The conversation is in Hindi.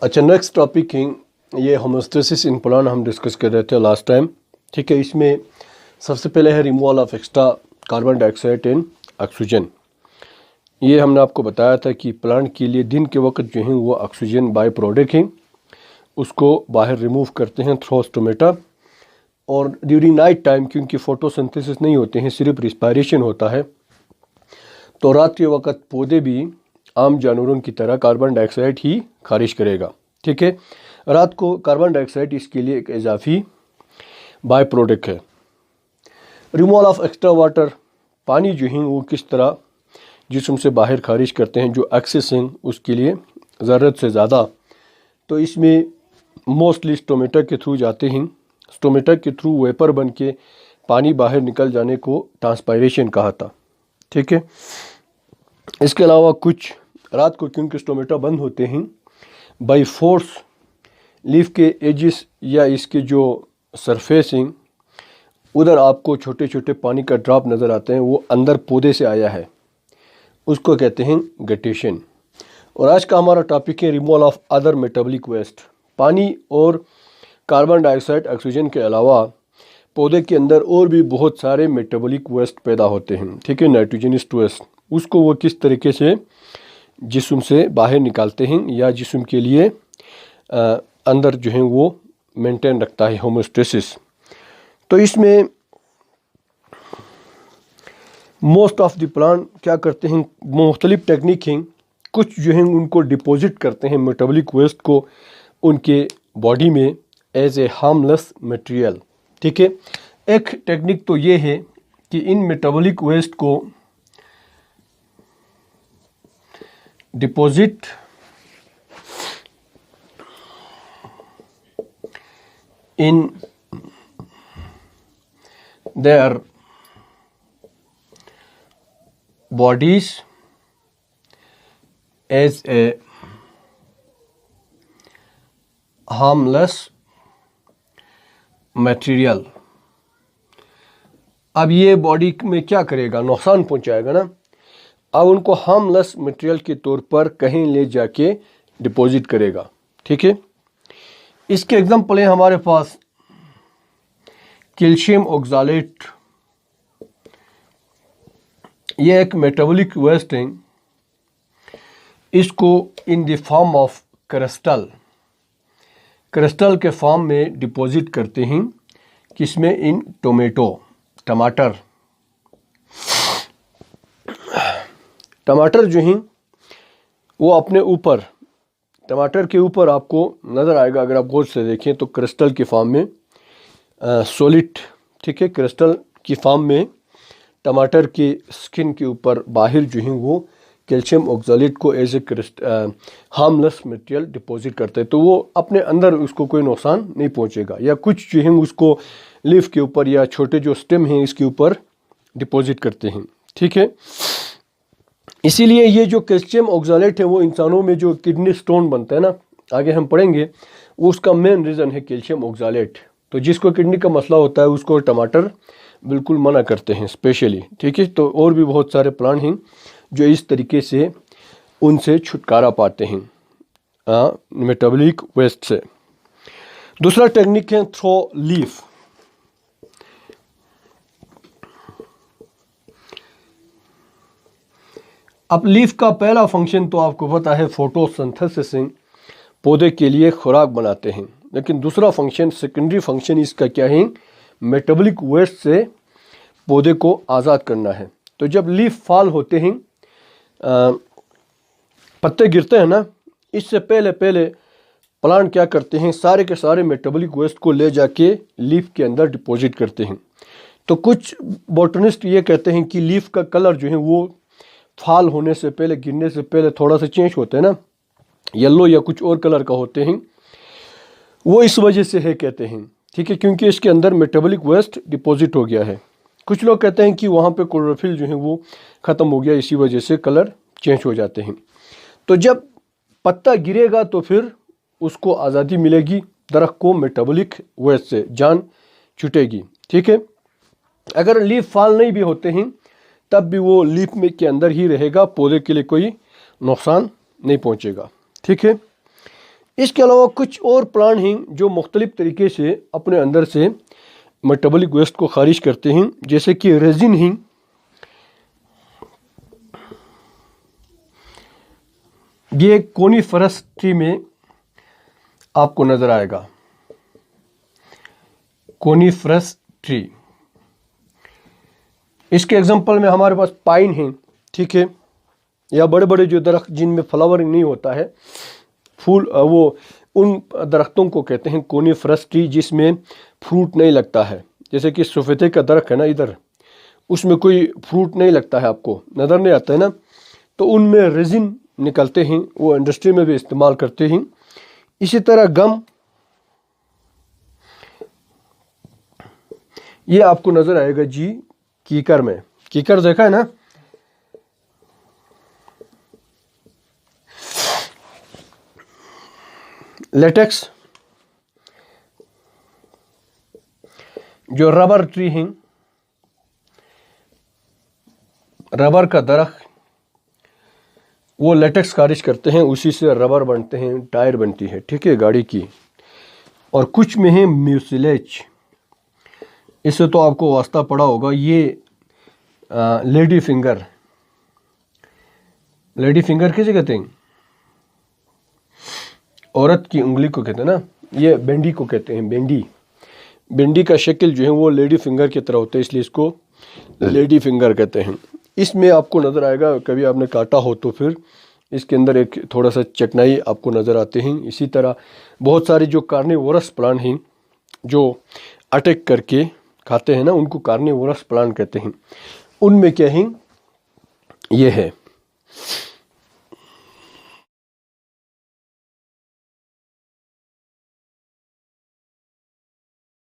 अच्छा, नेक्स्ट टॉपिक है ये होमोस्टेसिस इन प्लांट हम डिस्कस कर रहे थे लास्ट टाइम। ठीक है, इसमें सबसे पहले है removal of extra carbon dioxide and oxygen. ये हमने आपको बताया था कि प्लांट के लिए दिन के वक्त जो है वो ऑक्सीजन बाय प्रोडक्ट है, उसको बाहर रिमूव करते हैं थ्रू स्टोमेटा। और ड्यूरिंग नाइट टाइम क्योंकि फोटोसिंथेसिस नहीं होते हैं, सिर्फ रिस्पायरेशन होता है, तो रात के वक्त पौधे भी आम जानवरों की तरह कार्बन डाइऑक्साइड ही खारिज करेगा। ठीक है, रात को कार्बन डाइऑक्साइड इसके लिए एक इजाफी बाय प्रोडक्ट है। रिमूवल ऑफ एक्स्ट्रा वाटर, पानी जो है वो किस तरह जिस्म से बाहर खारिज करते हैं, जो एक्सेस हैं उसके लिए ज़रूरत से ज़्यादा, तो इसमें मोस्टली स्टोमेटा के थ्रू जाते हैं। स्टोमेटा के थ्रू वेपर बन के पानी बाहर निकल जाने को ट्रांसपायरेशन कहा था। ठीक है, इसके अलावा कुछ रात को क्योंकि स्टोमेटा बंद होते हैं, बाई फोर्स लीफ के एजिस या इसके जो सरफेस हैं उधर आपको छोटे छोटे पानी का ड्रॉप नज़र आते हैं, वो अंदर पौधे से आया है, उसको कहते हैं गटेशन। और आज का हमारा टॉपिक है removal of other metabolic waste. पानी और कार्बन डाइऑक्साइड ऑक्सीजन के अलावा पौधे के अंदर और भी बहुत सारे मेटाबॉलिक वेस्ट पैदा होते हैं। ठीक है, नाइट्रोजनस वेस्ट, उसको वो किस तरीके से जिस्म से बाहर निकालते हैं या जिस्म के लिए अंदर जो है वो मेंटेन रखता है होमोस्टेसिस। तो इसमें मोस्ट ऑफ द प्लांट क्या करते हैं, मुख्तलिफ टेक्निक हैं। कुछ जो हैं उनको डिपॉजिट करते हैं मेटाबॉलिक वेस्ट को उनके बॉडी में एज ए हार्मलेस मटेरियल। ठीक है, एक टेक्निक तो ये है कि इन मेटाबॉलिक वेस्ट को deposit in their bodies as a harmless material। अब ये बॉडी में क्या करेगा, नुकसान पहुंचाएगा ना। अब उनको हार्मलेस मटेरियल के तौर पर कहीं ले जाके डिपॉजिट करेगा। ठीक है, इसके एग्जांपल है हमारे पास कैल्शियम ऑक्सलेट, ये एक मेटाबॉलिक वेस्ट है। इसको in the form of crystal के फॉर्म में डिपॉजिट करते हैं, किसमें, इन टमाटर जो हैं वो अपने ऊपर, टमाटर के ऊपर आपको नज़र आएगा अगर आप गौर से देखें तो क्रिस्टल के फॉर्म में सॉलिड। ठीक है, क्रिस्टल की फॉर्म में टमाटर की स्किन के ऊपर बाहर जो है वो कैल्शियम ऑक्सलेट को as a harmless material deposit करते हैं, तो वो अपने अंदर उसको कोई नुकसान नहीं पहुंचेगा। या कुछ जो है उसको लीफ के ऊपर या छोटे जो स्टेम हैं इसके ऊपर डिपॉजिट करते हैं। ठीक है, इसीलिए ये जो कैल्शियम ऑक्सलेट है वो इंसानों में जो किडनी स्टोन बनता है ना, आगे हम पढ़ेंगे, वो उसका मेन रीज़न है कैल्शियम ऑक्सलेट। तो जिसको किडनी का मसला होता है उसको टमाटर बिल्कुल मना करते हैं स्पेशली। ठीक है, तो और भी बहुत सारे प्लांट हैं जो इस तरीके से उनसे छुटकारा पाते हैं मेटाबॉलिक वेस्ट से। दूसरा टेक्निक है थ्रो लीफ। अब लीफ का पहला फंक्शन तो आपको पता है फोटोसिंथेसिस, पौधे के लिए खुराक बनाते हैं। लेकिन दूसरा फंक्शन, सेकेंडरी फंक्शन इसका क्या है, मेटाबॉलिक वेस्ट से पौधे को आज़ाद करना है। तो जब लीफ फॉल होते हैं, पत्ते गिरते हैं ना, इससे पहले प्लांट क्या करते हैं, सारे के सारे मेटाबॉलिक वेस्ट को ले जाके लीफ के अंदर डिपॉजिट करते हैं। तो कुछ बॉटनिस्ट ये कहते हैं कि लीफ का कलर जो है वो फॉल होने से पहले, गिरने से पहले थोड़ा सा चेंज होता है ना, येलो या कुछ और कलर का होते हैं, वो इस वजह से है कहते हैं। ठीक है, क्योंकि इसके अंदर मेटाबॉलिक वेस्ट डिपॉजिट हो गया है। कुछ लोग कहते हैं कि वहाँ पे क्लोरोफिल जो है वो ख़त्म हो गया, इसी वजह से कलर चेंज हो जाते हैं। तो जब पत्ता गिरेगा तो फिर उसको आज़ादी मिलेगी, दरख्त को मेटाबॉलिक वेस्ट से जान छूटेगी। ठीक है, अगर लीफ फॉल नहीं भी होते हैं तब भी वो लीफ में के अंदर ही रहेगा, पौधे के लिए कोई नुकसान नहीं पहुंचेगा। ठीक है, इसके अलावा कुछ और प्लांट हैं जो मुख्तलिफ तरीके से अपने अंदर से मेटाबॉलिक वेस्ट को खारिज करते हैं, जैसे कि रेजिन हैं। ये कोनीफरस ट्री में आपको नजर आएगा, कोनीफरस ट्री। इसके एग्जांपल में हमारे पास पाइन है, ठीक है, या बड़े बड़े जो दरख्त जिनमें फ्लावरिंग नहीं होता है, फूल, वो उन दरख्तों को कहते हैं कोनीफरस ट्री, जिसमें फ्रूट नहीं लगता है। जैसे कि सफेदे का दरख्त है ना, इधर उसमें कोई फ्रूट नहीं लगता है, आपको नज़र नहीं आता है ना, तो उनमें रेजिन निकलते हैं, वो इंडस्ट्री में भी इस्तेमाल करते हैं। इसी तरह गम, ये आपको नज़र आएगा जी कीकर में। कीकर देखा है ना, लेटेक्स, जो रबर ट्री हैं, रबर का दरख्त, वो लेटेक्स खारिज करते हैं, उसी से रबर बनते हैं, टायर बनती है, ठीक है, गाड़ी की। और कुछ में है म्यूसिलेज, इससे तो आपको वास्ता पड़ा होगा, ये लेडी फिंगर, लेडी फिंगर किसे कहते हैं? औरत की उंगली को कहते हैं ना, ये बेंडी को कहते हैं, बेंडी। बेंडी का शक्ल जो है वो लेडी फिंगर की तरह होता है, इसलिए इसको लेडी फिंगर कहते हैं। इसमें आपको नज़र आएगा, कभी आपने काटा हो तो फिर इसके अंदर एक थोड़ा सा चटनाई आपको नज़र आते हैं। इसी तरह बहुत सारे जो कार्निवोरस प्लांट हैं जो अटैक करके खाते हैं ना, उनको कार्निवोरस प्लांट कहते हैं। उनमें क्या है, ये है